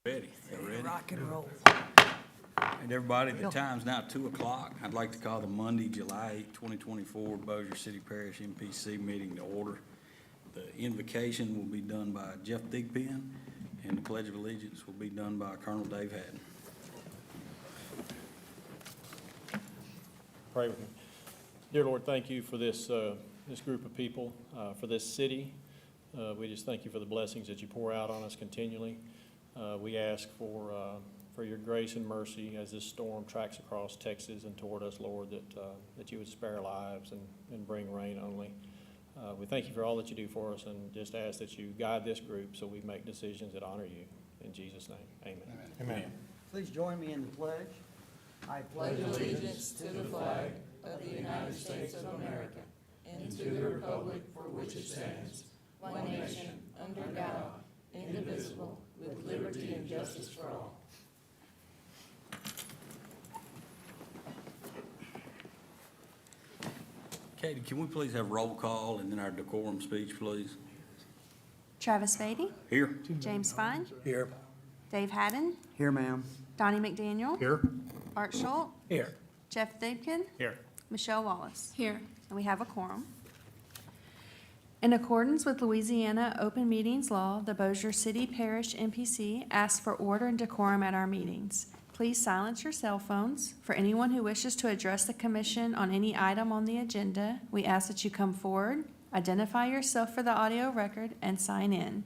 Ready? You ready? Rock and roll. And everybody, the time's now 2 o'clock. I'd like to call the Monday, July 8, 2024 Bossier City-Parish MPC meeting to order. The invocation will be done by Jeff Thigpen, and the Pledge of Allegiance will be done by Colonel Dave Haddon. Pray with me. Dear Lord, thank you for this group of people, for this city. We just thank you for the blessings that you pour out on us continually. We ask for your grace and mercy as this storm tracks across Texas and toward us, Lord, that you would spare lives and bring rain only. We thank you for all that you do for us, and just ask that you guide this group so we make decisions that honor you. In Jesus' name, amen. Amen. Please join me in the pledge. I pledge allegiance to the flag of the United States of America and to the republic for which it stands, one nation, under God, indivisible, with liberty and justice for all. Katie, can we please have roll call and then our decorum speech, please? Travis Beatty, Here. James Fine, Here. Dave Haddon, Here, ma'am. Donnie McDaniel, Here. Art Schultz, Here. Jeff Thigpen, Here. Michelle Wallace. Here. And we have a quorum. In accordance with Louisiana Open Meetings Law, the Bossier City-Parish MPC asks for order and decorum at our meetings. Please silence your cell phones. For anyone who wishes to address the commission on any item on the agenda, we ask that you come forward, identify yourself for the audio record, and sign in.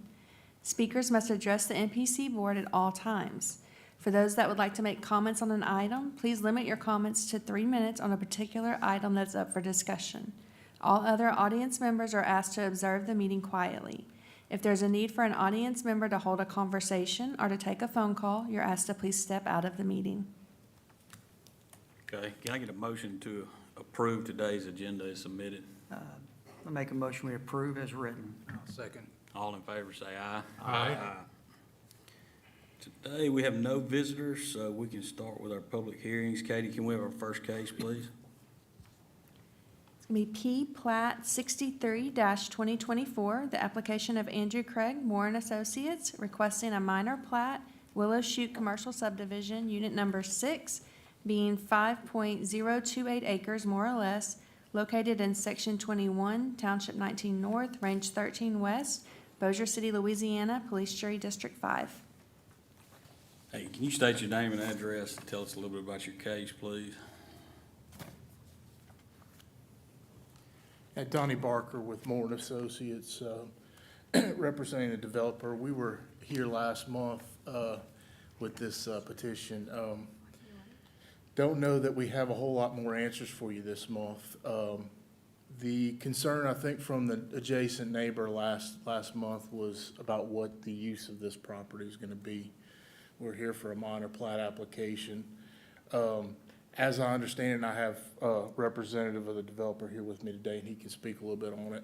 Speakers must address the MPC board at all times. For those that would like to make comments on an item, please limit your comments to 3 minutes on a particular item that's up for discussion. All other audience members are asked to observe the meeting quietly. If there's a need for an audience member to hold a conversation or to take a phone call, you're asked to please step out of the meeting. Okay, can I get a motion to approve today's agenda as submitted? I make a motion we approve as written. Second. All in favor, say aye. Aye. Today, we have no visitors, so we can start with our public hearings. Katie, can we have our first case, please? It's going to be P Plat 63-2024, the application of Andrew Craig Moore and Associates requesting a minor plat, Willow Shoot Commercial Subdivision, Unit Number 6, being 5.028 acres more or less, located in Section 21, Township 19 North, Range 13 West, Bossier City, Louisiana, Police Jury District 5. Hey, can you state your name and address and tell us a little bit about your case, please? Donnie Barker with Moore and Associates, representing the developer. We were here last month with this petition. Don't know that we have a whole lot more answers for you this month. The concern, I think, from the adjacent neighbor last month was about what the use of this property is going to be. We're here for a minor plat application. As I understand it, and I have a representative of the developer here with me today, and he can speak a little bit on it.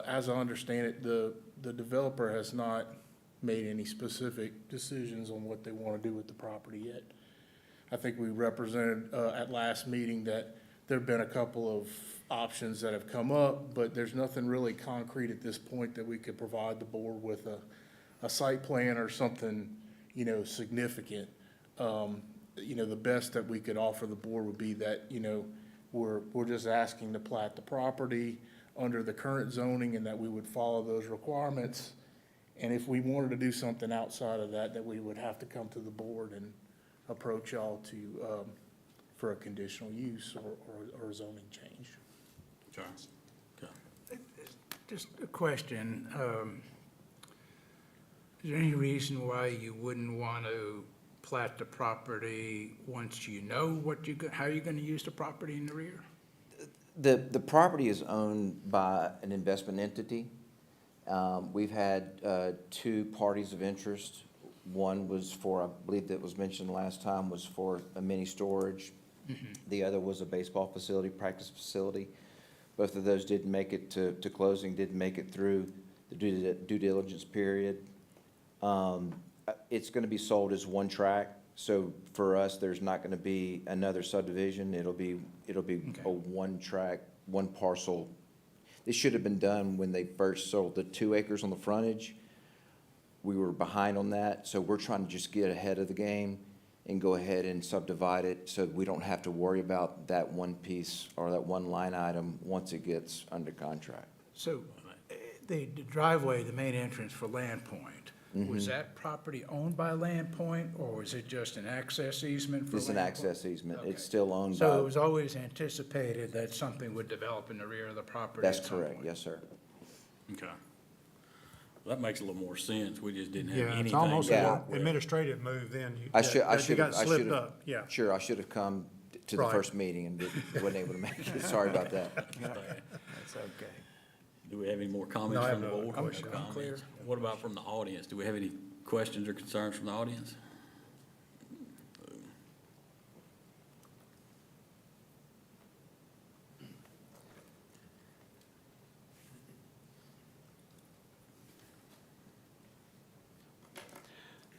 As I understand it, the developer has not made any specific decisions on what they want to do with the property yet. I think we represented at last meeting that there have been a couple of options that have come up, but there's nothing really concrete at this point that we could provide the board with a site plan or something, significant. The best that we could offer the board would be that, we're just asking to plat the property under the current zoning and that we would follow those requirements. And if we wanted to do something outside of that, that we would have to come to the board and approach y'all to, for a conditional use or a zoning change. Charles. Okay. Just a question. Is there any reason why you wouldn't want to plat the property once you know how you're going to use the property in the rear? The property is owned by an investment entity. We've had two parties of interest. One was for, I believe that was mentioned last time, was for a mini storage. Mm-hmm. The other was a baseball facility, practice facility. Both of those didn't make it to closing, didn't make it through the due diligence period. It's going to be sold as one tract, so for us, there's not going to be another subdivision. It'll be okay. A one tract, one parcel. This should have been done when they first sold the 2 acres on the frontage. we were behind on that, so we're trying to just get ahead of the game and go ahead and subdivide it so we don't have to worry about that one piece or that one line item once it gets under contract. So the driveway, the main entrance for Land Point, was that property owned by Land Point, or was it just an access easement for Land It's an Point? access easement. Okay. It's still owned So it by, was always anticipated that something would develop in the rear of the property that's at some correct, point? yes, sir. Okay. Well, that makes a little more sense. We just didn't have Yeah, anything. it's almost to Yeah. an work with. administrative move then. I should, I that should You have, got I slipped should have. up, yeah. Sure, I should have come to the Right. first meeting and wasn't able to make it. Sorry about that. That's okay. Do we have any more comments No, I from have the no board? question. Or I'm clear. comments? What about from the audience? Do we have any questions or concerns from the audience?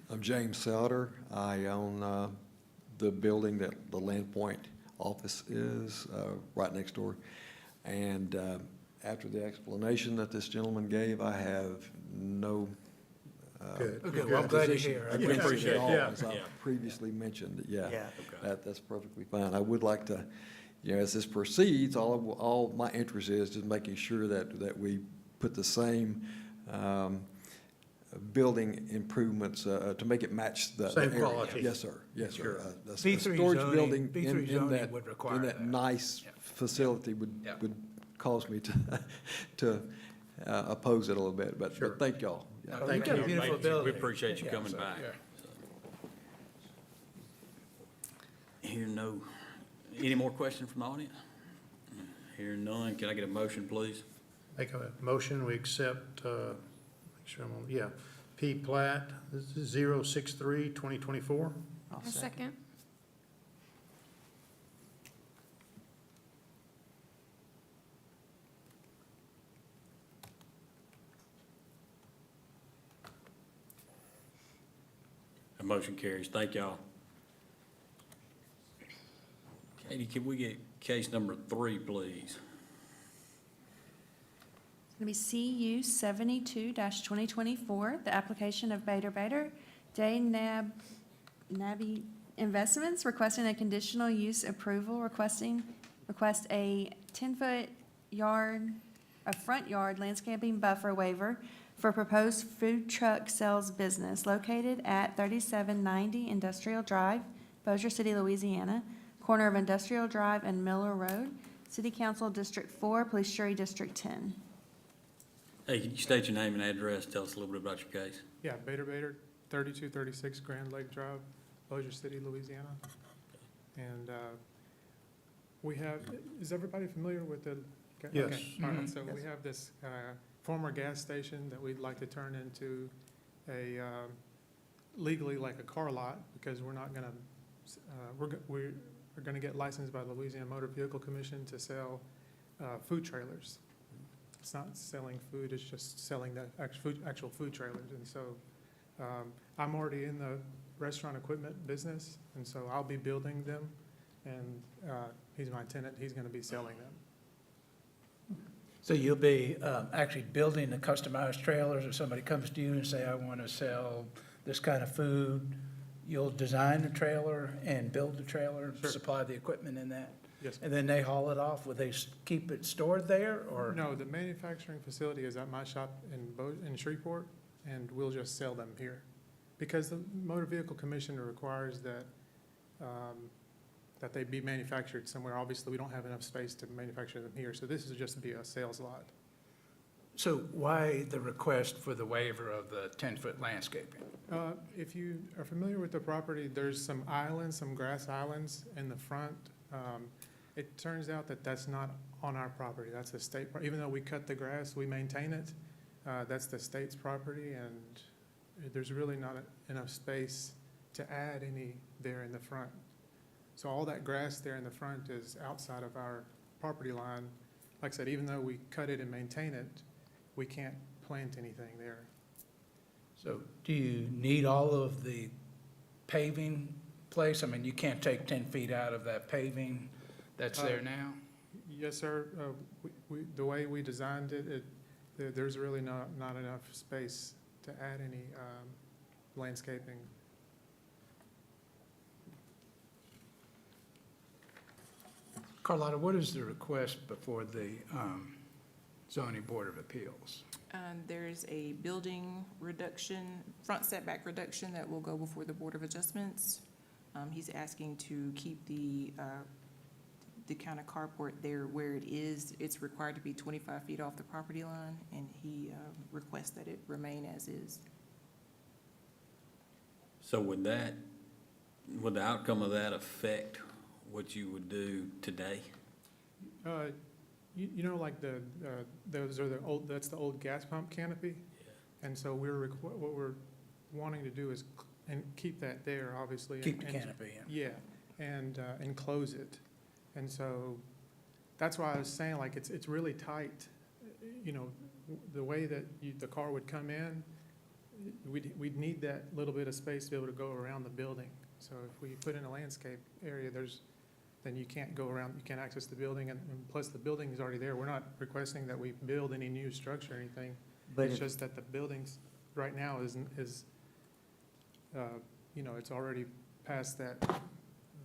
I'm James Souter. I own the building that the Land Point office is, right next door. And after the explanation that this gentleman gave, I have no Good. Okay, well, I'm glad to hear. I against it appreciate at all. it. As I Yeah. previously mentioned, Yeah. that's perfectly fine. I would like to, as this proceeds, all my interest is just making sure that we put the same building improvements to make it match the Same area. quality. Yes, sir, yes, sir. Sure. A B3 storage zoning- building B3 in zoning that, would require in that that. nice Yeah. facility Yeah. would cause me to oppose it a little bit, but Sure. thank y'all. Yeah. Oh, Thank you got a you. beautiful We building. appreciate you Yeah, coming so, back. yeah. Hear no, any more questions from the audience? Hear none, can I get a motion, please? Make a motion, we accept, make sure I'm on, yeah, P plat 063-2024. I'll A second. The motion carries. Thank y'all. Katie, can we get case number 3, please? It's gonna be CU 72-2024, the application of Bader Day Nabi Investments requesting a conditional use approval, request a 10-foot front yard landscaping buffer waiver for proposed food truck sales business located at 3790 Industrial Drive, Bossier City, Louisiana, corner of Industrial Drive and Miller Road, City Council District 4, Police Jury District 10. Hey, can you state your name and address, tell us a little bit about your case? Yeah, Bader, 3236 Grand Lake Drive, Bossier City, Louisiana. And we have, is everybody familiar with the? Yes. Okay, all right, so Yes. we have this former gas station that we'd like to turn into a, legally like a car lot, because we're not gonna, we're gonna get licensed by the Louisiana Motor Vehicle Commission to sell food trailers. It's not selling food, it's just selling the actual food trailers. And so I'm already in the restaurant equipment business, and so I'll be building them. And he's my tenant, he's going to be selling them. So you'll be actually building the customized trailers, if somebody comes to you and say, I want to sell this kind of food, you'll design the trailer and build the trailer, Sure. supply the equipment in that? Yes. And then they haul it off, will they keep it stored there, or? No, the manufacturing facility is at my shop in Shreveport, and we'll just sell them here. Because the Motor Vehicle Commission requires that, that they be manufactured somewhere. Obviously, we don't have enough space to manufacture them here, so this is just to be a sales lot. So why the request for the waiver of the 10-foot landscaping? If you are familiar with the property, there's some islands, some grass islands in the front. It turns out that that's not on our property, that's the state, even though we cut the grass, we maintain it, that's the state's property, and there's really not enough space to add any there in the front. So all that grass there in the front is outside of our property line. Like I said, even though we cut it and maintain it, we can't plant anything there. So do you need all of the paving place? I mean, you can't take 10 feet out of that paving that's there now? Yes, sir. The way we designed it, there's really not enough space to add any landscaping. Carlotta, what is the request before the zoning board of appeals? There's a building reduction, front setback reduction that will go before the Board of Adjustments. He's asking to keep the kind of carport there where it is. It's required to be 25 feet off the property line, and he requests that it remain as is. So would the outcome of that affect what you would do today? You know, like those are the old, that's the old gas pump canopy? And so what we're wanting to do is and keep that there, obviously. Keep the and- canopy in. Yeah, and enclose it. And so that's why I was saying, like, it's really tight. You know, the way that the car would come in, we'd need that little bit of space to be able to go around the building. So if we put in a landscape area, then you can't go around, you can't access the building, and plus the building is already there. We're not requesting that we build any new structure or anything. But It's if, just that the buildings right now is, you know, it's already past that.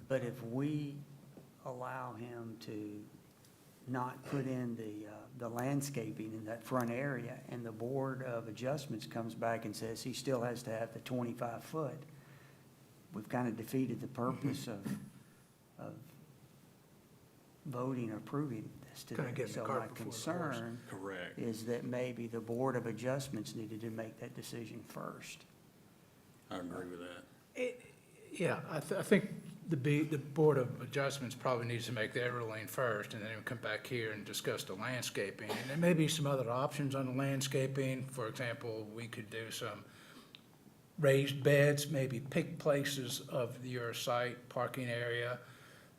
but if we allow him to not put in the landscaping in that front area, and the Board of Adjustments comes back and says he still has to have the 25 foot, we've kind of defeated the purpose of voting or approving this Kinda today. getting the So cart my before the horse. concern Correct. is that maybe the Board of Adjustments needed to make that decision first. I agree with that. Yeah, I think the Board of Adjustments probably needs to make their ruling first, and then we'll come back here and discuss the landscaping. And there may be some other options on the landscaping. For example, we could do some raised beds, maybe pick places of your site, parking area,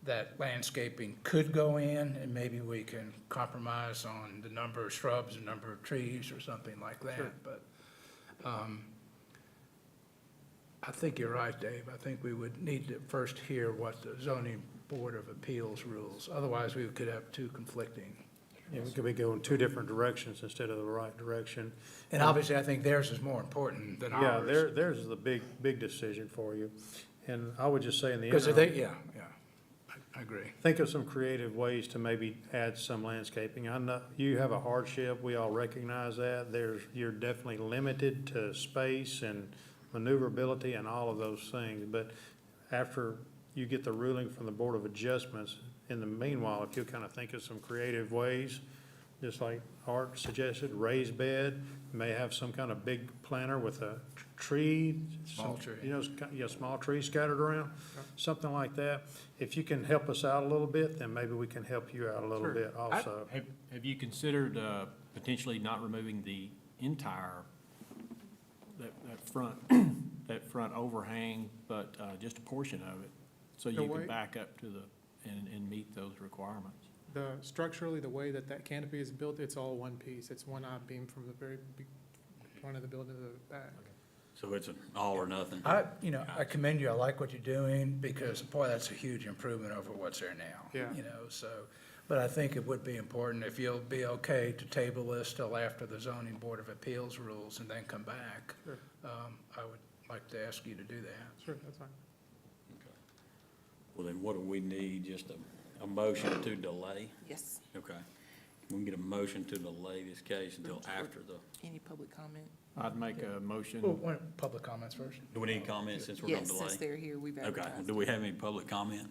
that landscaping could go in, and maybe we can compromise on the number of shrubs and number of trees or something like that. Sure. But I think you're right, Dave. I think we would need to first hear what the zoning board of appeals rules. Otherwise, we could have two conflicting. Yeah, we could be going two different directions instead of the right direction. And obviously, I think theirs is more important than Yeah, ours. theirs is the big decision for you. And I would just say in the Because interim, they, yeah, I agree. think of some creative ways to maybe add some landscaping. I know you have a hardship, we all recognize that. You're definitely limited to space and maneuverability and all of those things. But after you get the ruling from the Board of Adjustments, in the meanwhile, if you'll kind of think of some creative ways, just like Art suggested, raised bed, may have some kind of big planter with a tree. Small some- tree. You know, yeah, small trees scattered around, something like that. If you can help us out a little bit, then maybe we can help you out a little Sure. bit also. Have you considered potentially not removing the entire, that front overhang, but just a portion of it? So The you way- can back up to and meet those requirements? Structurally, the way that canopy is built, it's all one piece. It's one I-beam from the very front of the building to the back. So it's an all or nothing? I commend you. I like what you're doing, because, boy, that's a huge improvement over what's there now. Yeah. So, but I think it would be important, if you'll be okay to table this till after the zoning board of appeals rules and then come back. Sure. I would like to ask you to do that. Sure, that's fine. Well, then what do we need? Just a motion to delay? Yes. Okay. We can get a motion to delay this case until after the, Any public comment? I'd make a motion. Well, public comments first. do we need comments since we're gonna Yes, delay? since they're here, we've Okay, advertised. do we have any public comment?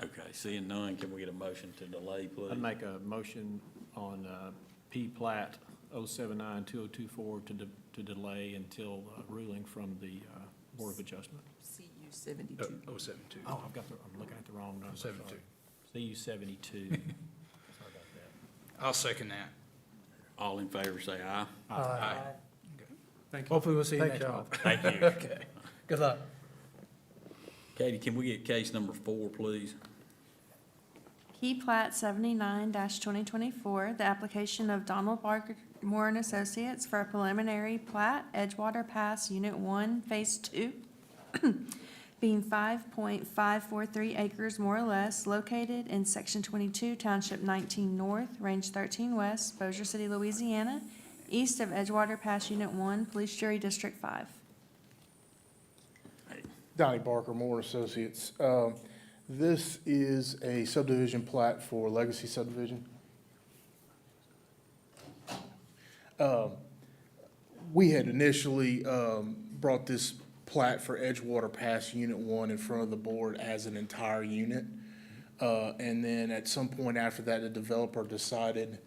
Okay, seeing none, can we get a motion to delay, please? I'd make a motion on P plat 079-2024 to delay until ruling from the Board of Adjustment. CU 72. 072. Oh, I'm looking at the wrong number. 72. sorry. CU 72. Sorry about that. I'll second that. All in favor, say aye. Aye. Thank you. Hopefully, we'll see you Thank next y'all. month. Thank you. Okay. Good luck. Katie, can we get case number 4, please? Key Plat 79-2024, the application of Donald Moore and Associates for a preliminary plat, Edgewater Pass, Unit 1, Phase 2, being 5.543 acres more or less, located in Section 22, Township 19 North, Range 13 West, Bossier City, Louisiana, east of Edgewater Pass Unit 1, Police Jury District 5. Donnie Barker, Moore and Associates. This is a subdivision plat for Legacy Subdivision. We had initially brought this plat for Edgewater Pass Unit 1 in front of the board as an entire unit. And then at some point after that, the developer decided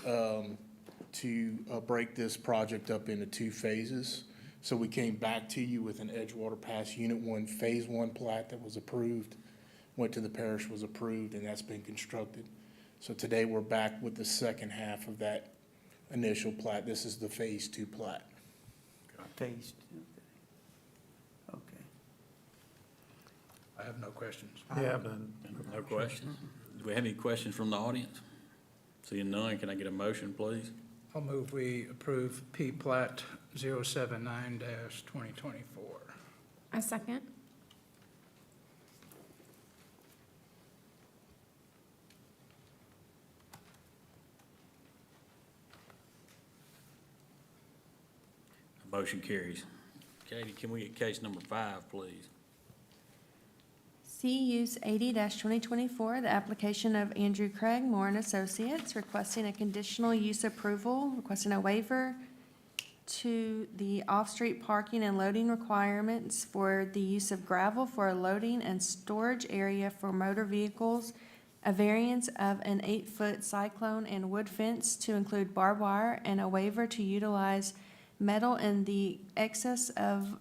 to break this project up into 2 phases. So we came back to you with an Edgewater Pass Unit 1 Phase 1 plat that was approved, went to the parish, was approved, and that's been constructed. So today we're back with the second half of that initial plat. This is the Phase 2 plat. Phase two. Okay. I have no questions. Yeah, none. No questions? Do we have any questions from the audience? Seeing none, can I get a motion, please? I'll move we approve P Plat 079-2024. A second. Motion carries. Katie, can we get case number 5, please? C use 80-2024, the application of Andrew Craig Moore and Associates, requesting a conditional use approval, requesting a waiver to the off-street parking and loading requirements for the use of gravel for a loading and storage area for motor vehicles, a variance of an 8-foot cyclone and wood fence to include barbed wire, and a waiver to utilize metal in excess of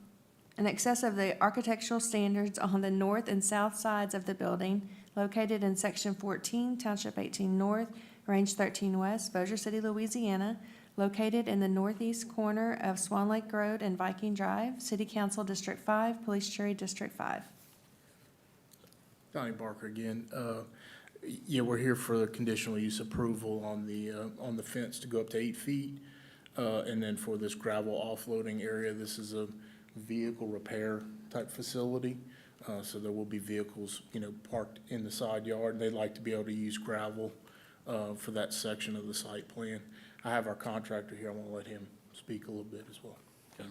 the architectural standards on the north and south sides of the building located in Section 14, Township 18 North, Range 13 West, Bossier City, Louisiana, located in the northeast corner of Swan Lake Road and Viking Drive, City Council District 5, Police Jury District 5. Donnie Barker again. Yeah, we're here for the conditional use approval on the fence to go up to 8 feet. And then for this gravel offloading area, this is a vehicle repair type facility. So there will be vehicles, parked in the side yard. They'd like to be able to use gravel for that section of the site plan. I have our contractor here. I want to let him speak a little bit as well. Okay.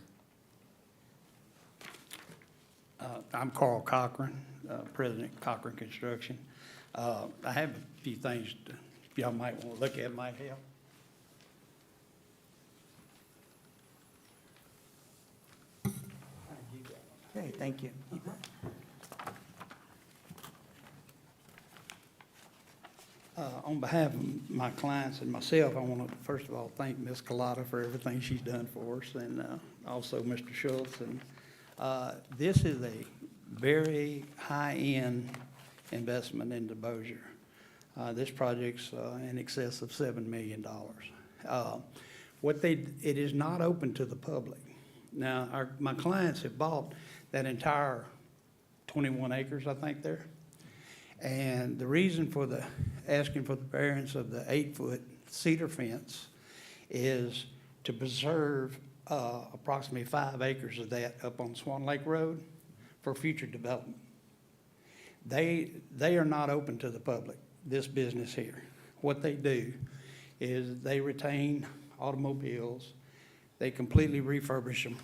I'm Carl Cochran, President Cochran Construction. I have a few things y'all might want to look at, might help. Okay, thank you. On behalf of my clients and myself, I want to, first of all, thank Ms. Collada for everything she's done for us, and also Mr. Schultz. And this is a very high-end investment into Bossier. This project's in excess of $7 million. It is not open to the public. Now, my clients have bought that entire 21 acres, I think, there. And the reason for asking for the variance of the 8-foot cedar fence is to preserve approximately 5 acres of that up on Swan Lake Road for future development. They are not open to the public, this business here. What they do is they retain automobiles, they completely refurbish them,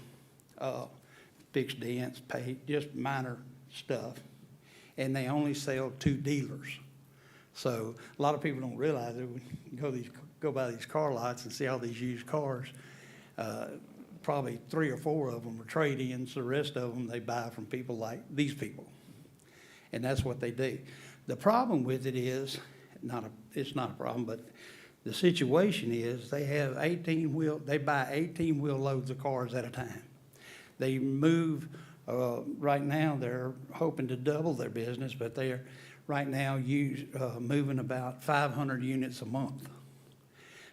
fix dents, paint, just minor stuff. And they only sell to dealers. So a lot of people don't realize that when you go by these car lots and see all these used cars, probably 3 or 4 of them are trade-ins. The rest of them they buy from people like these people. And that's what they do. The problem with it is, it's not a problem, but the situation is they have they buy 18-wheel loads of cars at a time. They move, right now they're hoping to double their business, but they're right now moving about 500 units a month.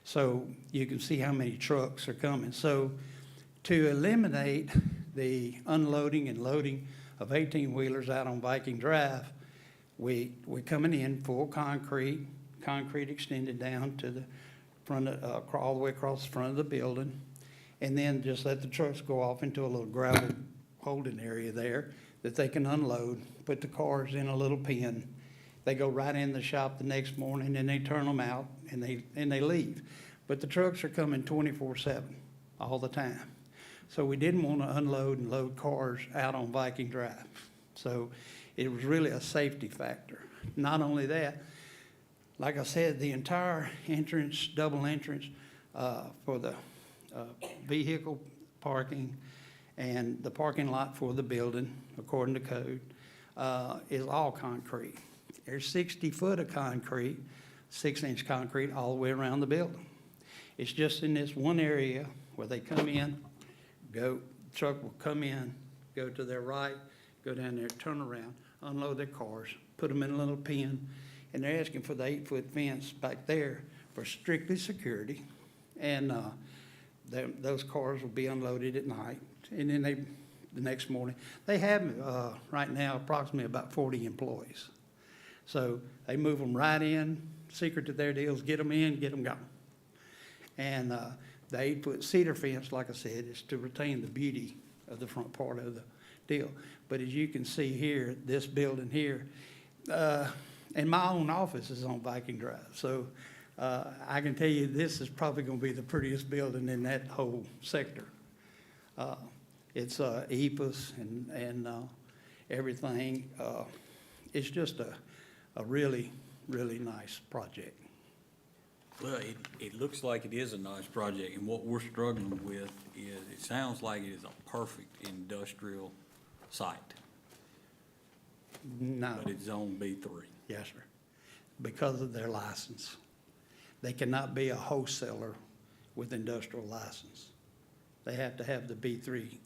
So you can see how many trucks are coming. So to eliminate the unloading and loading of 18-wheelers out on Viking Drive, we're coming in full concrete extended down to the front, all the way across the front of the building, and then just let the trucks go off into a little gravel holding area there that they can unload, put the cars in a little pen. They go right in the shop the next morning and they turn them out and they leave. but the trucks are coming 24/7, all the time. So we didn't want to unload and load cars out on Viking Drive. So it was really a safety factor. Not only that, like I said, the entire entrance, double entrance for the vehicle parking and the parking lot for the building, according to code, is all concrete. There's 60 foot of concrete, 6-inch concrete all the way around the building. It's just in this one area where they come in, truck will come in, go to their right, go down there, turn around, unload their cars, put them in a little pen, and they're asking for the 8-foot fence back there for strictly security. And those cars will be unloaded at night, and then the next morning. They have, right now, approximately about 40 employees. So they move them right in, secret to their deals, get them in, get them gone. And the 8-foot cedar fence, like I said, is to retain the beauty of the front part of the deal. But as you can see here, this building here, and my own office is on Viking Drive. So I can tell you this is probably going to be the prettiest building in that whole sector. It's EPAS and everything. It's just a really, really nice project. Well, it looks like it is a nice project, and what we're struggling with is, it sounds like it is a perfect industrial site, No, but it's zone B3. yes, sir, because of their license. They cannot be a wholesaler with industrial license. They have to have the B3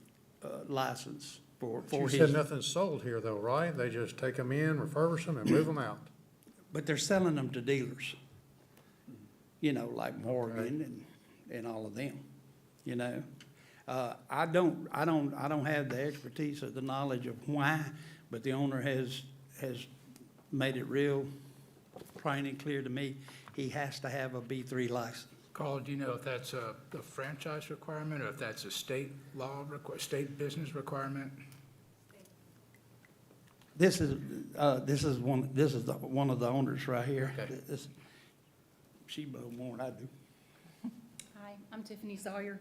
license for You his. said nothing's sold here though, right? They just take them in, refurbish them, and move them out. But they're selling them to dealers, you know, like Morgan and all of them, you know. I don't have the expertise or the knowledge of why, but the owner has made it real plain and clear to me. He has to have a B3 license. Carl, do you know if that's a franchise requirement or if that's a state law, state business requirement? This is one of the owners right here. Okay. She knows more than I do. Hi, I'm Tiffany Sawyer.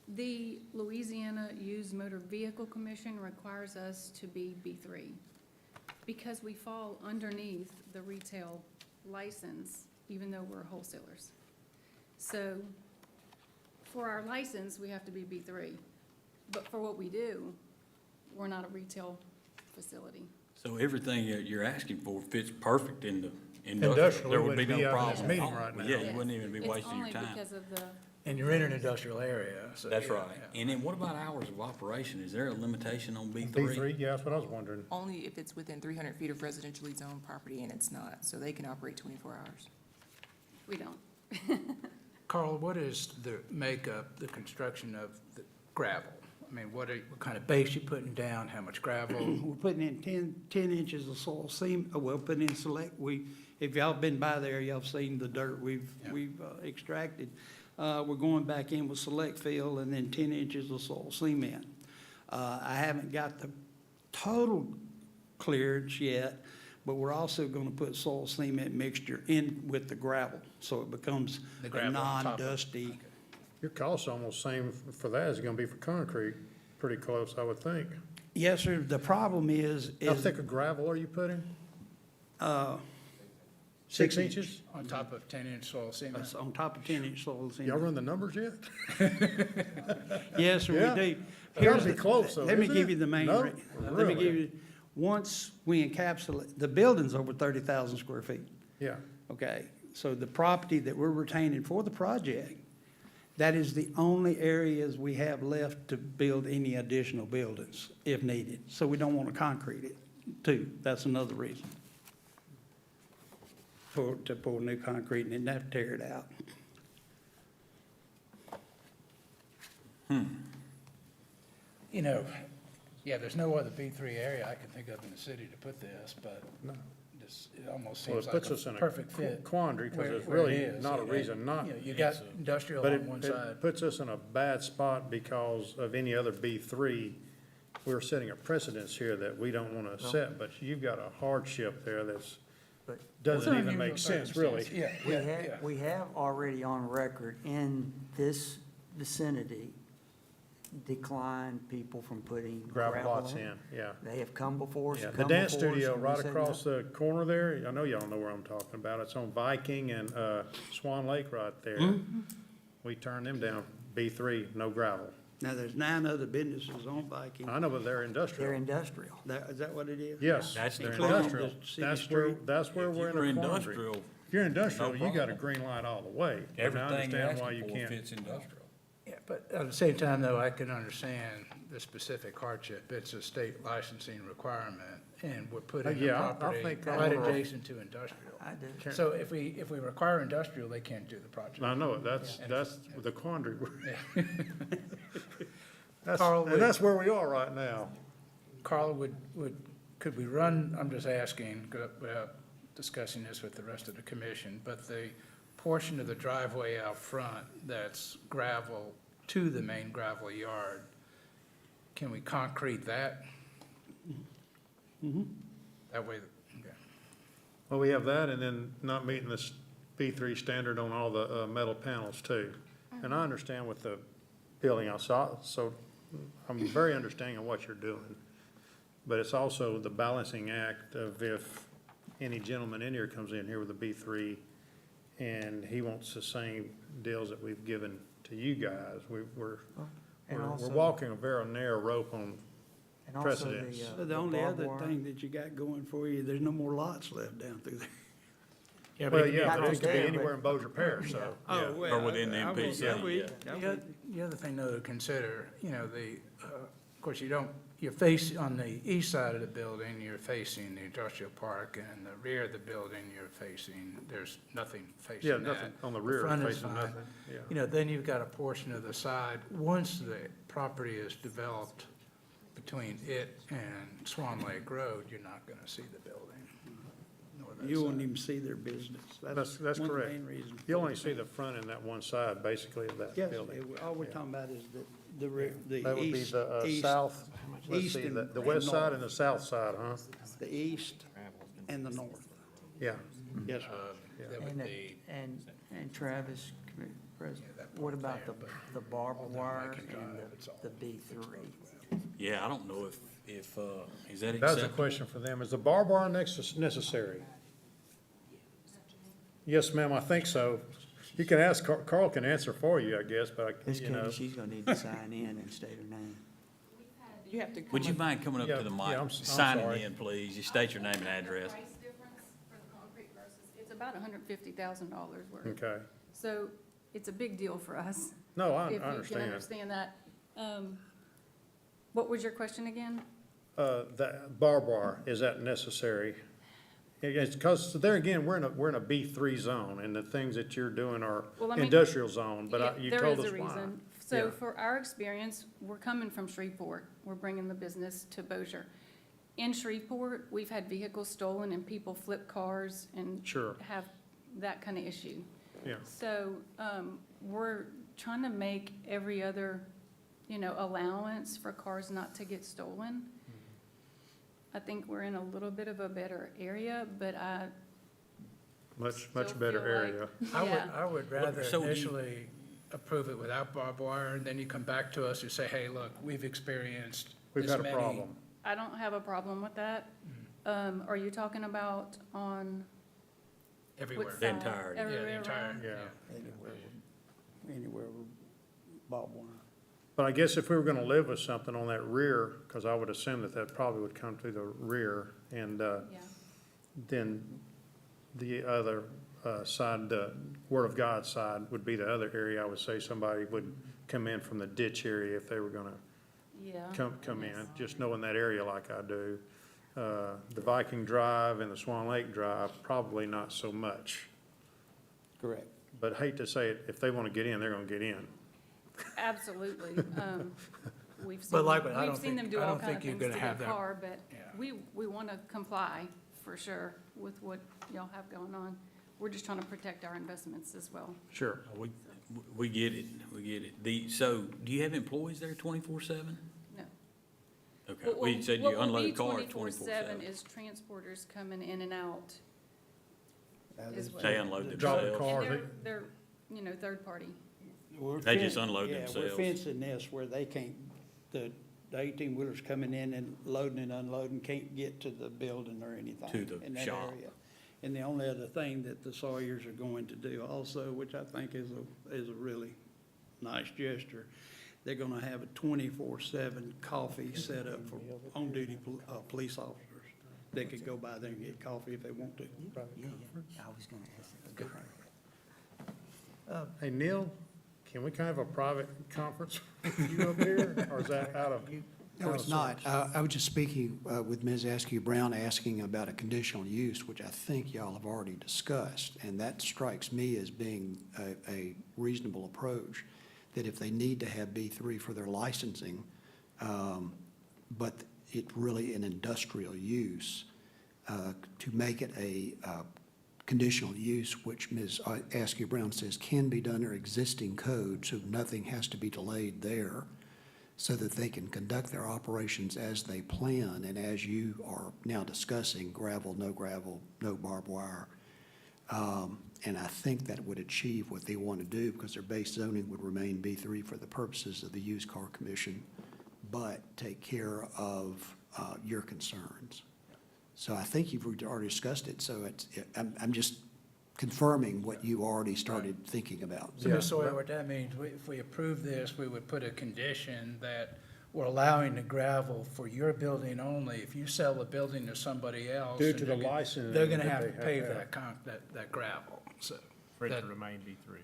The Louisiana Used Motor Vehicle Commission requires us to be B3 because we fall underneath the retail license, even though we're wholesalers. So for our license, we have to be B3. But for what we do, we're not a retail facility. So everything that you're asking for fits perfect in the Industrial, industrial. There we would be wouldn't be no out in this problem. meeting right now. Yeah, you wouldn't even be It's wasting your only time. because of the, And you're in an industrial area, so. That's yeah, right. yeah. And then what about hours of operation? Is there a limitation on B3? B3, yeah, that's what I was wondering. Only if it's within 300 feet of residentially zoned property, and it's not, so they can operate 24 hours. we don't. Carl, what is the makeup, the construction of the gravel? I mean, what kind of base you putting down, how much gravel? We're putting in 10 inches of soil seam, we're putting in if y'all been by there, y'all seen the dirt we've extracted. We're going back in with select fill and then 10 inches of soil cement. I haven't got the total clearance yet, but we're also gonna put soil cement mixture in with the gravel, so it becomes The a gravel on top of it. non-dusty. Your cost almost same for that as it's gonna be for concrete, pretty close, I would think. Yes, sir, the problem is. How thick of gravel are you putting? 6 inches? On top of 10-inch soil cement? That's on top of 10-inch soil cement. Y'all run the numbers yet? Yes, sir, Yeah. we do. It gotta Here's be the- close, though, Let me isn't give it? you the main, No? let me Really? give you, once we encapsulate, the building's over 30,000 square feet, Yeah. okay? So the property that we're retaining for the project, that is the only areas we have left to build any additional buildings if needed. So we don't want to concrete it too. That's another reason. To pour new concrete and then have to tear it out. You know, yeah, there's no other B3 area I can think of in the city to put this, but No. it almost Well, seems it like puts us in a a perfect fit. quandary, because where- there's where it really is. not a And, reason not. you know, you got industrial But on one it side. puts us in a bad spot because of any other B3. We're setting a precedence here that we don't want to set, but you've got a hardship there that's But Doesn't even make sense, really. Yeah, we yeah, yeah. have, we have already on record in this vicinity declined people from putting Gravel lots in. in, yeah. They have come before us, Yeah, come the before us. dance studio and we right said across no. the corner there, I know y'all know where I'm talking about, it's on Viking and, Swan Lake right there. We turned them down, B3, no gravel. Now, there's 9 other businesses on Viking. I know, but they're They're industrial. industrial. Is that what it is? Yes, That's they're including industrial. the city That's where If we're you're in a quandary. industrial, If you're industrial, no you got a problem. green light all the way. And I everything you're understand why asking you for can't. fits industrial. Yeah, but at the same time, though, I can understand the specific hardship. It's a state licensing requirement, and we're putting the Yeah, I property think right overall- adjacent to industrial. I do. So if we require industrial, they can't do the project. I know it, that's the quandary. Yeah. Carl, And that's where we are right now. Carla, could we run, I'm just asking, without discussing this with the rest of the commission, but the portion of the driveway out front that's gravel to the main gravel yard, can we concrete that? That way, okay. Well, we have that, and then not meeting this B3 standard on all the metal panels too. And I understand with the building outside, so I'm very understanding of what you're doing. But it's also the balancing act of if any gentleman in here comes in here with a B3 and he wants the same deals that we've given to you guys, we're also- walking a very narrow rope on And also precedence. So the only barbed other wire. thing that you got going for you, there's no more lots left down through there. Yeah, Well, but yeah, Not but it just could be there, anywhere but- in Bossier Parish, so, yeah. well, Or within the I will- MPC, I will- yeah. I will- the other thing though to consider, of course, you're facing, on the east side of the building, you're facing the industrial park, and the rear of the building, there's nothing facing Yeah, that. nothing on the rear, front is facing fine. nothing, yeah. Then you've got a portion of the side, once the property is developed between it and Swan Lake Road, you're not gonna see the building. nor that You won't side. even see their business. That's one of the correct. main reasons. You only see the front and that one side, basically, of that Yes, building. all we're talking about is the That would be east, the east, south, let's east see, and- the and west side north. and the south side, huh? the east and the north. Yeah. Yes, sir. That would And, be, and Travis, President, that what part about there, but the barbed all down wire Lincoln Drive, it's all- and the B3? Yeah, I don't know if, is that That's a acceptable? question for them. Is the barbed wire necessary? Yes, ma'am, I think so. You can ask, Carl can answer for you, I guess, but, Miss you know. Katie, she's gonna need to sign in and state her name. You have to come Would you up- mind coming up Yeah, to the yeah, mic, I'm signing sorry. in, please? You state your name and address. Price difference for the concrete versus, it's about $150,000 worth. Okay. So it's a big deal for us. No, I If you can understand. understand that. What was your question again? That barbed wire, is that necessary? It's because, there again, we're in a B3 zone, and the things that you're doing are Well, let me- industrial zone, but Yeah, you told us There is a why. reason. So Yeah. for our experience, we're coming from Shreveport. We're bringing the business to Bossier. In Shreveport, we've had vehicles stolen and people flip cars and Sure. have that kind of issue. Yeah. So, we're trying to make every other, allowance for cars not to get stolen. I think we're in a little bit of a better area, but I Much still better feel like- area. Yeah. I would rather So do you- initially approve it without barbed wire, and then you come back to us and say, hey, look, we've experienced We've this had a many. problem. I don't have a problem with that. Are you talking about on Everywhere. what The side? entirety. Yeah, the Everywhere entire, around? Yeah. Anywhere with barbed wire. But I guess if we were gonna live with something on that rear, because I would assume that probably would come through the rear, and Yeah. then the other side, the Word of God side would be the other area. I would say somebody would come in from the ditch area if they were gonna Yeah. come in, just knowing that area like I do. The Viking Drive and the Swan Lake Drive, probably not so much. Correct. But hate to say it, if they wanna get in, they're gonna get in. Absolutely. We've But seen, likewise, I we've don't seen them think- do I all don't kind of think you're things to gonna have their that. car, but Yeah. we want to comply for sure with what y'all have going on. We're just trying to protect our investments as well. Sure. We get it, we get it. So, do you have employees there 24/7? No. Okay, we said you unload cars 24/7. What will be 24/7 is transporters coming in and out Is what- They unload Drop the themselves. car. And they're, third party. They just unload themselves. Yeah, we're fencing this where they can't, the 18-wheelers coming in and loading and unloading can't get to the building or anything. To the in that shop. area. And the only other thing that the Sawyers are going to do also, which I think is a really nice gesture, they're gonna have a 24/7 coffee set up for on-duty police officers. They could go by there and get coffee if they want to. Yeah, I was gonna ask that. Hey, Neil, can we kind of have a private conference with you up here, or is that out of? No, it's not. I was just speaking with Ms. Askew Brown, asking about a conditional use, which I think y'all have already discussed, and that strikes me as being a reasonable approach, that if they need to have B3 for their licensing, but it really an industrial use, to make it a conditional use, which Ms. Askew Brown says can be done under existing code, so nothing has to be delayed there, so that they can conduct their operations as they plan, and as you are now discussing, gravel, no barbed wire. And I think that would achieve what they want to do, because their base zoning would remain B3 for the purposes of the Used Car Commission, but take care of your concerns. So I think you've already discussed it, so I'm just confirming what you already started thinking about. So, Ms. Sawyer, what that means, if we approve this, we would put a condition that we're allowing the gravel for your building only. If you sell the building to somebody else. Due to the they're licensing They're gonna that have they to have pave to have. that gravel, so. For it that- to remain B3.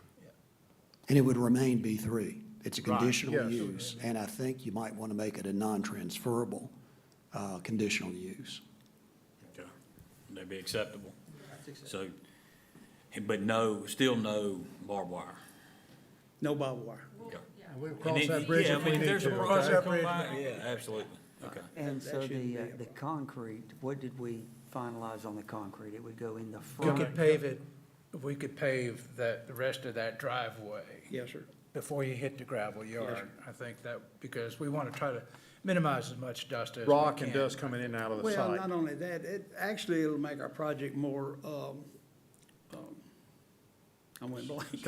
And it would remain B3. It's a Right, conditional yes. use, and I think you might want to make it a non-transferable conditional use. Okay. They'd be acceptable. So, but still no barbed wire. No barbed wire. Okay. We'll And cross it- that bridge yeah, if I we mean, need there's a to. cross okay? that bridge. Yeah, absolutely. Okay. And That so shouldn't be a the concrete, what did we finalize on the concrete? It would go in the We front? could pave it, if we could pave the rest of that driveway Yes, sir. before you hit the gravel yard. I think that, because we want to try to minimize as much dust as we can. Rock and dust coming in and out of the Well, site. not only that, it'll make our project more, I went blank.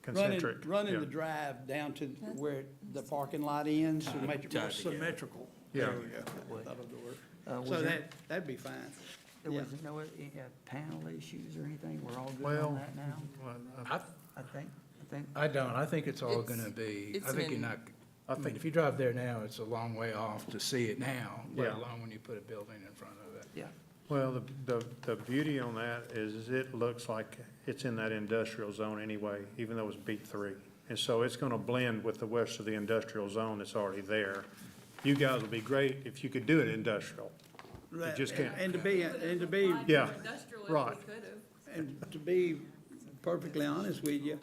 Concentric. Running yeah. the drive down to where the parking lot ends, to make it more Tied together. symmetrical. Yeah. There we go. That was the word. Was So there- that'd be fine. There yeah. was no panel issues or anything? We're all good Well, on that now? Well, I think. I don't, I think it's all gonna It's- be, it's I think you're been- not, I mean, if you drive there now, it's a long way off to see it now, let Yeah. alone when you put a building in front of it. Yeah. Well, the beauty on that is it looks like it's in that industrial zone anyway, even though it's B3. And so it's gonna blend with the rest of the industrial zone that's already there. You guys would be great if you could do it industrial. You just can't. And to be, Yeah, Industrial if right. we could've. and to be perfectly honest with you,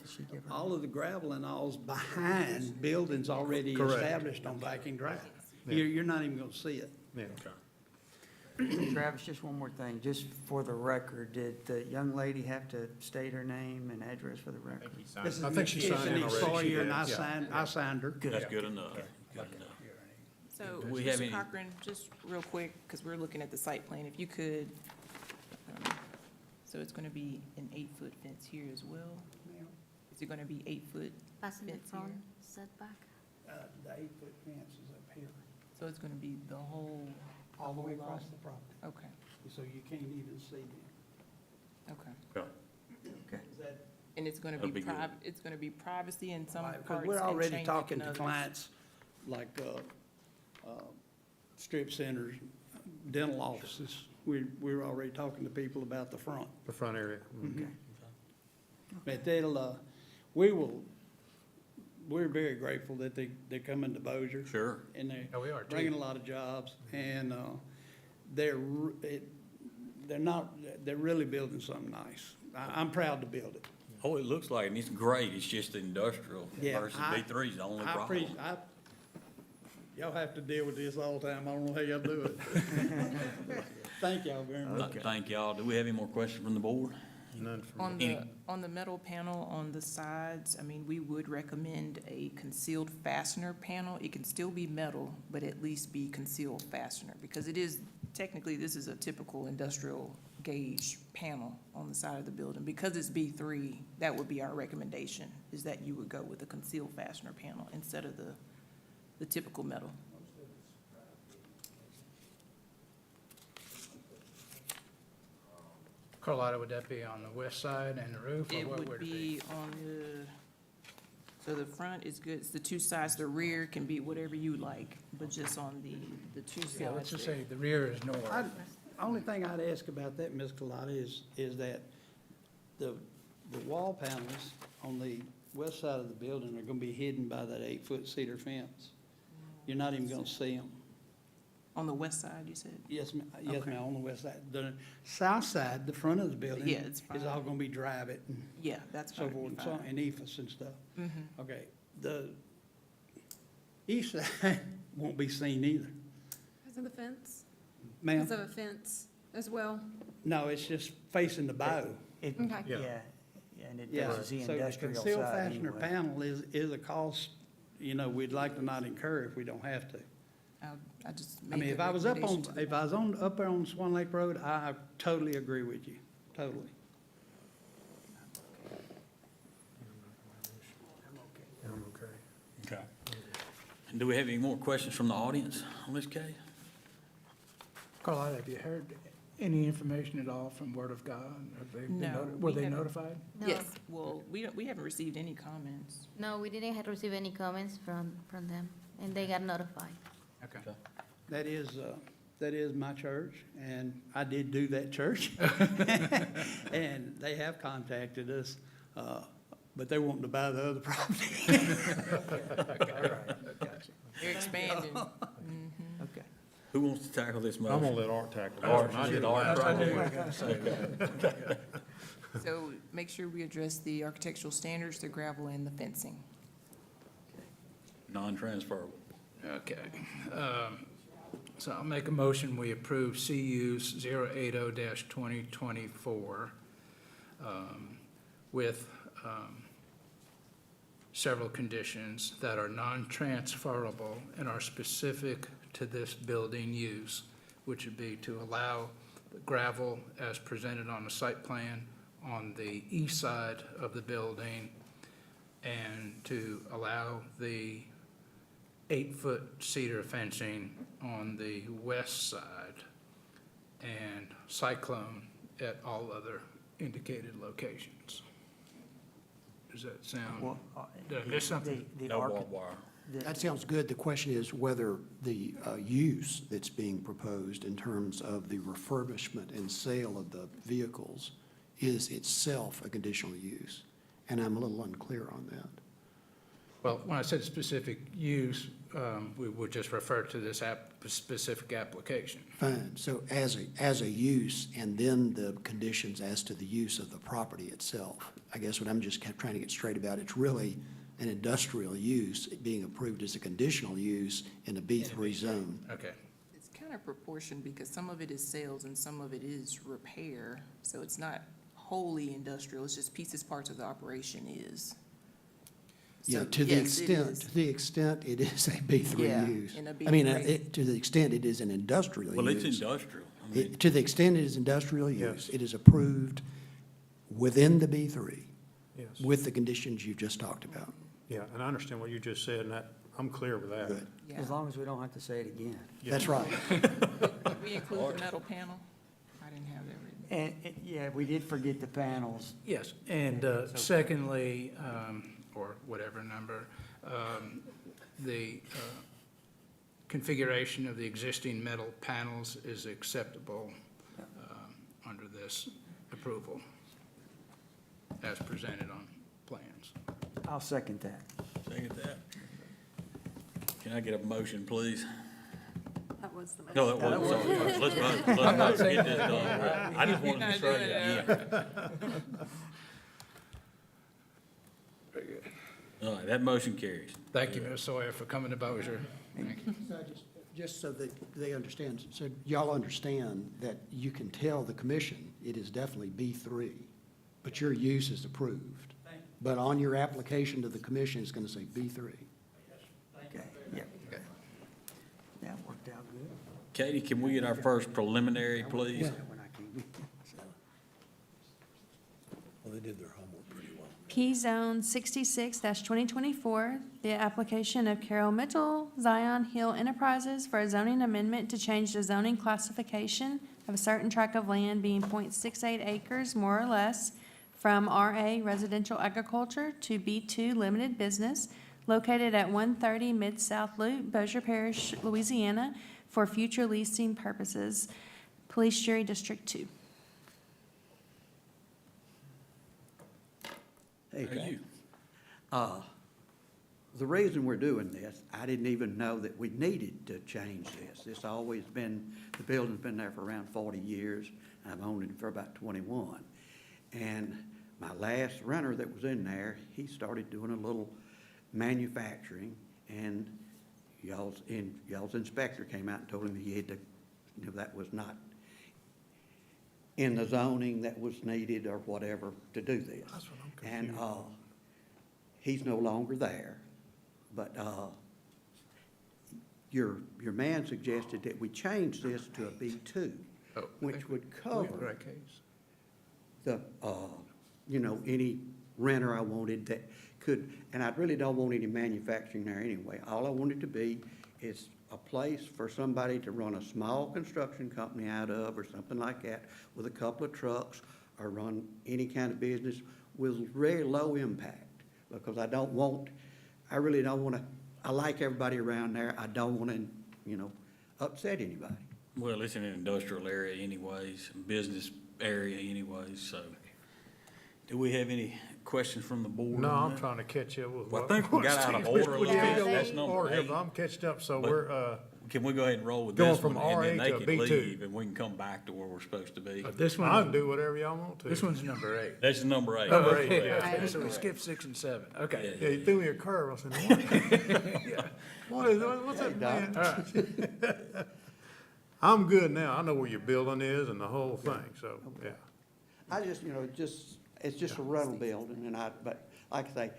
all of the gravel and all's behind buildings already Correct. established on Viking Drive. Yeah. You're not even gonna see it. Yeah. Travis, just one more thing, just for the record, did the young lady have to state her name and address for the record? This is I think she Miss signed in Tiffany already. She Sawyer, and did, I yeah. signed her. That's good enough. Good enough. So, Do we have Mr. any- Cochran, just real quick, because we're looking at the site plan, if you could, so it's gonna be an 8-foot fence here as well? Is it gonna be 8-foot? That's in the Fence front here. setback. The 8-foot fence is up here, So it's gonna be the whole? all the way whole across lot? the property, Okay, so you can't even see them. okay. Yeah. Is that And it's gonna That'll be be good. it's gonna be privacy in some right? parts Because we're and already chain link talking in to others. clients like strip centers, dental offices. We're already talking to people about the front. The front area. Okay. But we're very grateful that they're coming to Bossier. Sure. And they're Yeah, we are too. bringing a lot of jobs, and they're really building something nice. I'm proud to build it. Oh, it looks like, and it's great, it's just industrial Yeah, versus I- B3 is the only I problem. appreciate, y'all have to deal with this all the time. I don't know how y'all do it. Thank y'all very much. Thank y'all. Do we have any more questions from the board? None from On me. on the metal panel on the sides, I mean, we would recommend a concealed fastener panel. It can still be metal, but at least be concealed fastener, because it is technically, this is a typical industrial gauge panel on the side of the building. Because it's B3, that would be our recommendation, is that you would go with a concealed fastener panel instead of the typical metal. Carlotta, would that be on the west side and the roof, or It what would would it be? be on so the front is good, it's the two sides, the rear can be whatever you like, but just on the two sides. Yeah, let's just there. say the rear is north. Only thing I'd ask about that, Ms. Carlotta, is that the wall panels on the west side of the building are gonna be hidden by that 8-foot cedar fence. You're not even gonna see them. On the west side, you said? Yes, ma'am, Okay. on the west side. The south side, the front of the building. Yeah, it's Is all fine. gonna be dry-it and Yeah, that's so fine. forth, and so, and ephes and stuff. Mm-hmm. Okay, the east side won't be seen either. Because of the fence? Ma'am, Because of a fence as well? no, it's just facing the bow. It, Okay. yeah, and it Yeah, touches the so the industrial concealed side fastener anyway. panel is a cost, we'd like to not incur if we don't have to. I just I made mean, the if I was up recommendation there on Swan Lake Road, I totally agree with you, totally. I'm okay. Okay. And do we have any more questions from the audience on this case? Carlotta, have you heard any information at all from Word of God? Have they been No, were we they haven't. notified? No. Yes, well, we haven't received any comments. No, we didn't have receive any comments from them, and they got notified. Okay. That is my church, and I did do that church. And they have contacted us, but they want to buy the other property. They're expanding. Mhm. Okay. Who wants to tackle this I'm motion? gonna let Art tackle it. Art, you did Art probably. So make sure we address the architectural standards, the gravel, and the fencing. Non-transferable. Okay. So I'll make a motion, we approve CUs 080-2024 with several conditions that are non-transferable and are specific to this building use, which would be to allow the gravel as presented on the site plan on the east side of the building, and to allow the 8-foot cedar fencing on the west side, and cyclone at all other indicated locations. Does that sound, Well, did I miss something? No barbed wire. That sounds good. The question is whether the use that's being proposed in terms of the refurbishment and sale of the vehicles is itself a conditional use. And I'm a little unclear on that. Well, when I said specific use, we would just refer to this specific application. Fine. So as a use, and then the conditions as to the use of the property itself. I guess what I'm just trying to get straight about, it's really an industrial use being approved as a conditional use in a B3 zone. Okay. It's kind of proportioned because some of it is sales and some of it is repair. So it's not wholly industrial, it's just pieces, parts of the operation is. Yeah, So, to the yes, it is. extent it is a B3 Yeah, use. in a I mean, B3. to the extent it is an industrial use. Well, it's industrial. I mean, To the extent it is industrial use, Yes. it is approved within the B3 Yes, with the conditions you've just talked about. yeah, and I understand what you just said, and that, I'm clear with that. Good. Yeah. As long as we don't have to say it again. That's right. Did we include the metal panel? I didn't have that written. And, yeah, we did forget the panels. Yes, and secondly, or whatever number, the configuration of the existing metal panels is acceptable under this approval as presented on plans. I'll second that. Second that. Can I get a motion, please? That was the motion. No, that wasn't, sorry. Let's vote. Let's vote. Get this done. I just wanted to try it again. All right, that motion carries. Thank you, Ms. Sawyer, for coming to Bossier. Thank you. Just so that they understand, so y'all understand that you can tell the commission it is definitely B3, but your use is approved. But on your application to the commission, it's going to say B3. Okay, yeah. That worked out good. Katie, can we get our first preliminary, please? Well, they did their homework pretty well. P Zone 66-2024, the application of Carol Mitchell, Zion Hill Enterprises for a zoning amendment to change the zoning classification of a certain tract of land being .68 acres more or less from RA Residential Agriculture to B2 Limited Business located at 130 Mid-South Loop, Bossier Parish, Louisiana, for future leasing purposes. Police Jury District 2. Hey, How are Jay. you? The reason we're doing this, I didn't even know that we needed to change this. This always been, the building's been there for around 40 years. I've owned it for about 21. And my last renter that was in there, he started doing a little manufacturing, and y'all's inspector came out and told him he had to, you know, that was not in the zoning that was needed or whatever to do this. That's what I'm And, confused. he's no longer there, but, your man suggested that we change this to a B2, Oh, which would We have cover great case. the, you know, any renter I wanted that could, and I really don't want any manufacturing there anyway. All I want it to be is a place for somebody to run a small construction company out of or something like that with a couple of trucks, or run any kind of business with very low impact. Because I really don't want to, I like everybody around there. I don't want to, you know, upset anybody. Well, it's in an industrial area anyways, business area anyways, so. Do we have any questions from the board? No, on I'm that? trying to catch up with Well, I what. think we got out of order a little Yeah, bit. they- That's number Order, 8. I'm catching up, so But- we're, Can we go ahead and roll with Going this one, from and then RA they to can B2. leave, and we can come back to where we're supposed to be? This I can one, do whatever y'all want to. this one's number 8. That's number 8. Number 8, Okay, yeah. okay, so we skipped 6 and 7, okay. Yeah, you threw me a curve, I said, what's that, man? I'm good now, I know where your building is and the whole thing, so, yeah. I just, you know, it's just a rental building, and but like I say,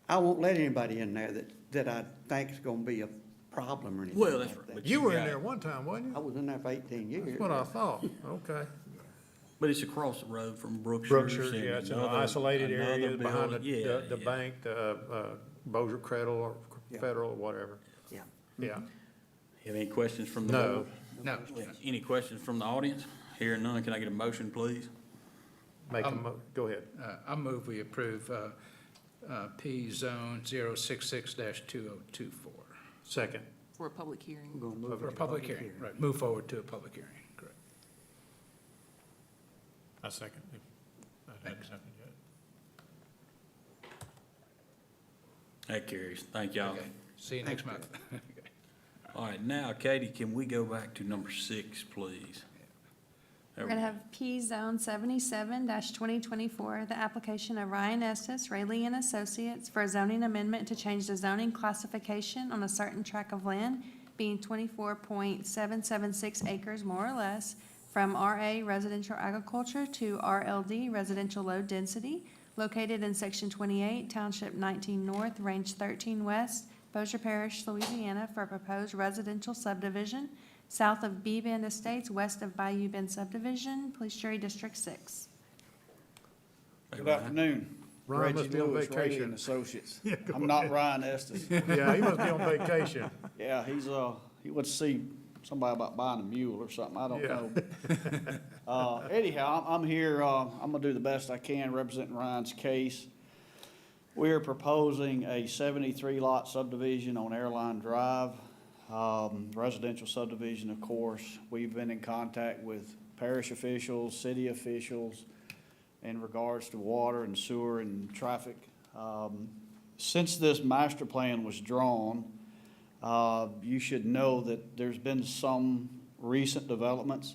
I won't let anybody in there that I think's gonna be a problem or anything Well, that's like right, that. but You were in got- there one time, wasn't I you? was in there for 18 years. That's what I thought, okay. But it's across the road from Brookshire's. Brookshire, and yeah, it's in an another- isolated another area behind the, building. Yeah, the yeah. bank, Bossier Credit or Yeah. Federal, or whatever, Yeah. yeah. Have any questions from the No. board? No. Any questions from the audience? Hearing none, can I get a motion, please? Go ahead. I move we approve P Zone 066-2024 Second. For a public hearing. We're gonna move for it a to public hearing, right, move forward to a public hearing, correct. I second. That hadn't happened yet. That carries. Thank y'all. Okay, see you next month. All right, now, Katie, can we go back to number 6, please? We're gonna have P Zone 77-2024, the application of Ryan Estes, Rayleigh and Associates for a zoning amendment to change the zoning classification on a certain tract of land being 24.776 acres more or less from RA Residential Agriculture to RLD Residential Low Density, located in Section 28, Township 19 North, Range 13 West, Bossier Parish, Louisiana, for a proposed residential subdivision south of B Bend Estates, west of Bayou Bend subdivision, Police Jury District 6. Good afternoon. Ryan must Reggie be on Lewis, Rayleigh vacation. and Associates. Yeah, go I'm not Ryan Estes. Yeah, he must be on vacation. Yeah, he went to see somebody about buying a mule or something, I don't Yeah. know. Anyhow, I'm here, I'm gonna do the best I can representing Ryan's case. We're proposing a 73 lot subdivision on Airline Drive, residential subdivision, of course. We've been in contact with parish officials, city officials in regards to water and sewer and traffic. Since this master plan was drawn, you should know that there's been some recent developments.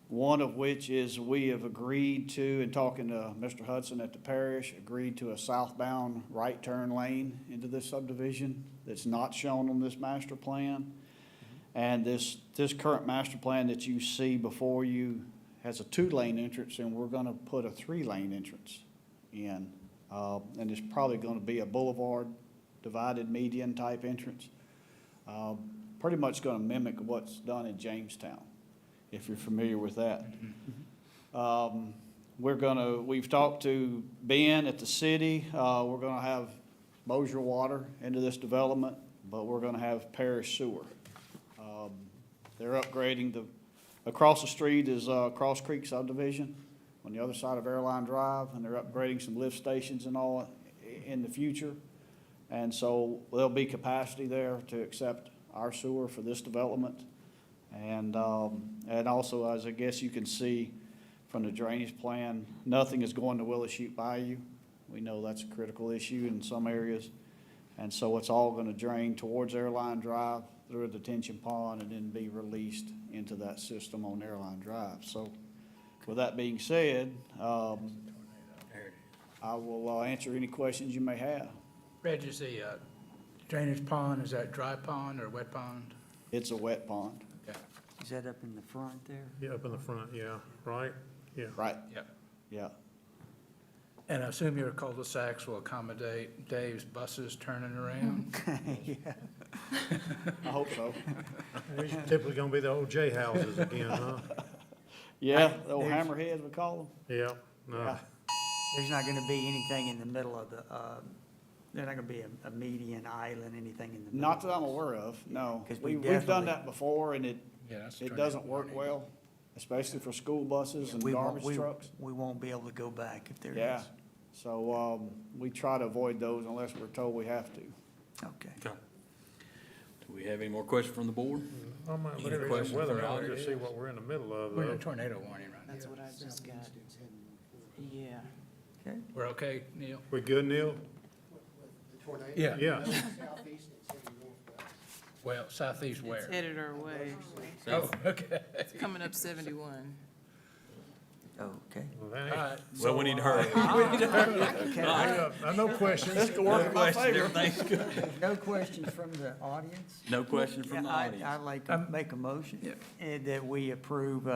One of which is we have agreed to, in talking to Mr. Hudson at the parish, agreed to a southbound right turn lane into this subdivision that's not shown on this master plan. And this current master plan that you see before you has a 2-lane entrance, and we're gonna put a 3-lane entrance in. And it's probably gonna be a boulevard divided median type entrance. pretty much gonna mimic what's done in Jamestown, if you're familiar with that. We've talked to Ben at the city, we're gonna have Bossier water into this development, but we're gonna have parish sewer. They're upgrading across the street is, Cross Creek subdivision on the other side of Airline Drive, and they're upgrading some lift stations and all in the future. And so there'll be capacity there to accept our sewer for this development. And also, as I guess you can see from the drainage plan, nothing is going to Willow Chute Bayou. We know that's a critical issue in some areas. And so it's all gonna drain towards Airline Drive through a detention pond and then be released into that system on Airline Drive. So with that being said, I will answer any questions you may have. Reggie, is the drainage pond, is that dry pond or wet pond? It's a wet pond. Okay. Is that up in the front there? Yeah, up in the front, yeah, right? Yeah. Right, Yep. yeah. And I assume your cul-de-sacs will accommodate Dave's buses turning around? Yeah. I hope so. These are typically gonna be the old J houses again, huh? Yeah, the old hammerheads, we call them. Yeah, no. Yeah. There's not gonna be anything in the middle of the, there's not gonna be a median island, anything in the middle? Not that I'm aware of, no. 'Cause we We've done definitely- that before, and Yeah, that's it turning doesn't work well, especially for school buses and We won't- garbage trucks. We won't be able to go back if there is. Yeah, so, we try to avoid those unless we're told we have to. Okay. Okay. Do we have any more questions from the board? I might Any look at the questions weather from now, the just see what we're in the middle of, We're in a though. tornado warning right now. That's what I just got. Yeah. Okay. We're okay, Neil? We good, Neil? Yeah. Yeah. Well, southeast It's where? headed our way. Oh, okay. It's coming up 71. Okay. Well, All that ain't- right. Well, we need to hurry. I know questions. No questions, everything's good. No questions from the audience? No questions from the Yeah, audience. I'd like to make a motion that we approve,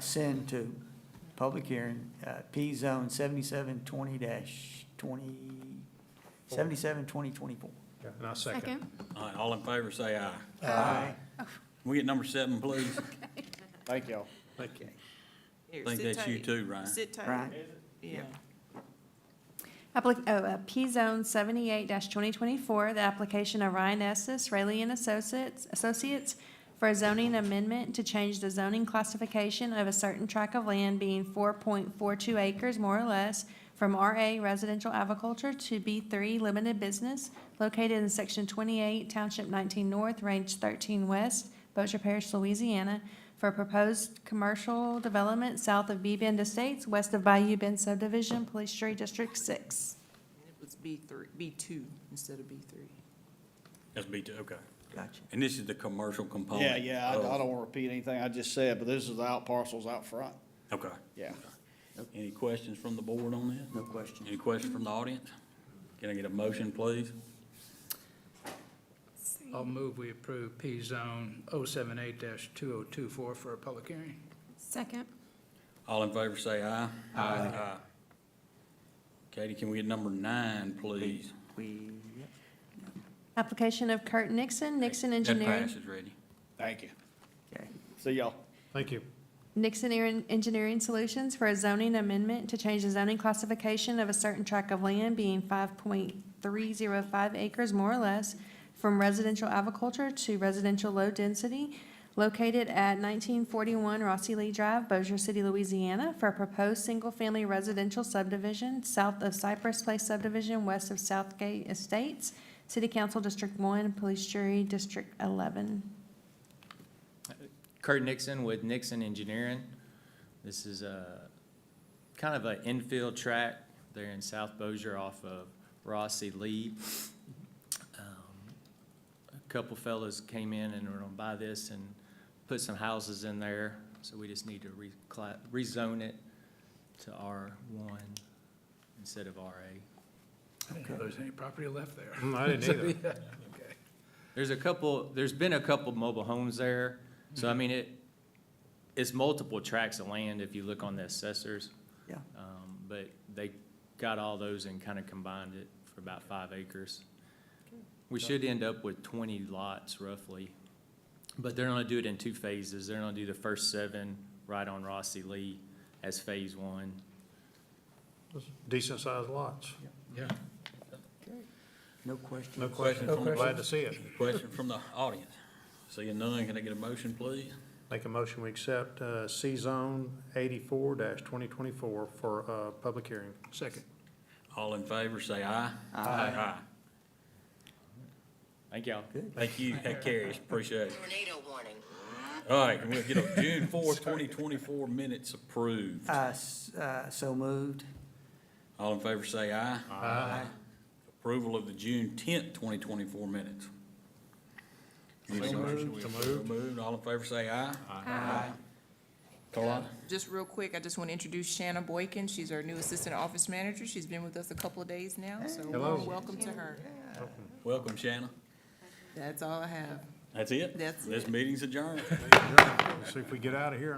send to public hearing, P-Zone 7720-2024. Yeah, and I second. All right, all in favor, say aye. Aye. Can we get number 7, please? Thank y'all. Thank you. Here, I think sit that's you tight. too, Ryan. Sit tight. Right. Yeah. P-Zone 78-2024, the application of Ryan Estes, Rayleigh and Associates for a zoning amendment to change the zoning classification of a certain tract of land being 4.42 acres more or less from RA Residential Agriculture to B3 Limited Business located in Section 28, Township 19 North, Range 13 West, Bossier Parish, Louisiana, for a proposed commercial development south of B-Bend Estates, west of Bayou Bend Subdivision, Police Jury District 6. It was B2 instead of B3. That's B2, okay. Gotcha. And this is the commercial component? Yeah, I of- don't want to repeat anything I just said, but this is the out parcels out front. Okay. Yeah. Any questions from the board on this? No question. Any questions from the audience? Can I get a motion, please? I'll move we approve P-Zone 078-2024 for a public hearing. Second. All in favor, say aye. Aye. Katie, can we get number 9, please? Application of Kurt Nixon, Nixon That Engineering. passes, Reggie. Thank you. Okay. See y'all. Thank you. Nixon Engineering Solutions for a zoning amendment to change the zoning classification of a certain tract of land being 5.305 acres more or less from residential agriculture to residential low density located at 1941 Rossi Lee Drive, Bossier City, Louisiana, for a proposed single-family residential subdivision south of Cypress Place subdivision, west of Southgate Estates, City Council District 1, Police Jury District 11. Kurt Nixon with Nixon Engineering. This is kind of an infield track there in South Bossier off of Rossi Lee. A couple fellas came in and were gonna buy this and put some houses in there, so we just need to rezone it to R1 instead of RA. I didn't know there was any property left there. I didn't either. Okay. There's been a couple mobile homes there, so I mean, it's multiple tracts of land if you look on the assessors. Yeah. But they got all those and kind of combined it for about 5 acres. We should end up with 20 lots roughly But they're gonna do it in 2 phases. They're gonna do the first 7 right on Rossi Lee as phase 1. Decent sized lots. Yeah. No question. No question, No I'm glad question. to see it. Question from the audience. Seeing none, can I get a motion, please? Make a motion, we accept, C-Zone 84-2024 for, public hearing. Second. All in favor, say aye. Aye. Thank y'all. Thank you, that carries, appreciate it. Tornado warning. All right, we'll get a June 4th, 2024 minutes approved. So moved. All in favor, say aye. Aye. Approval of the June 10th, 2024 minutes. Need a motion? So So moved. All in favor, say aye. Aye. Carlotta? Just real quick, I just want to introduce Shanna Boykin. She's our new Assistant Office Manager. She's been with us a couple of days now, so Hello. welcome to her. Welcome, Shanna. That's all I have. That's it? That's This meeting's adjourned. See if we get out of here.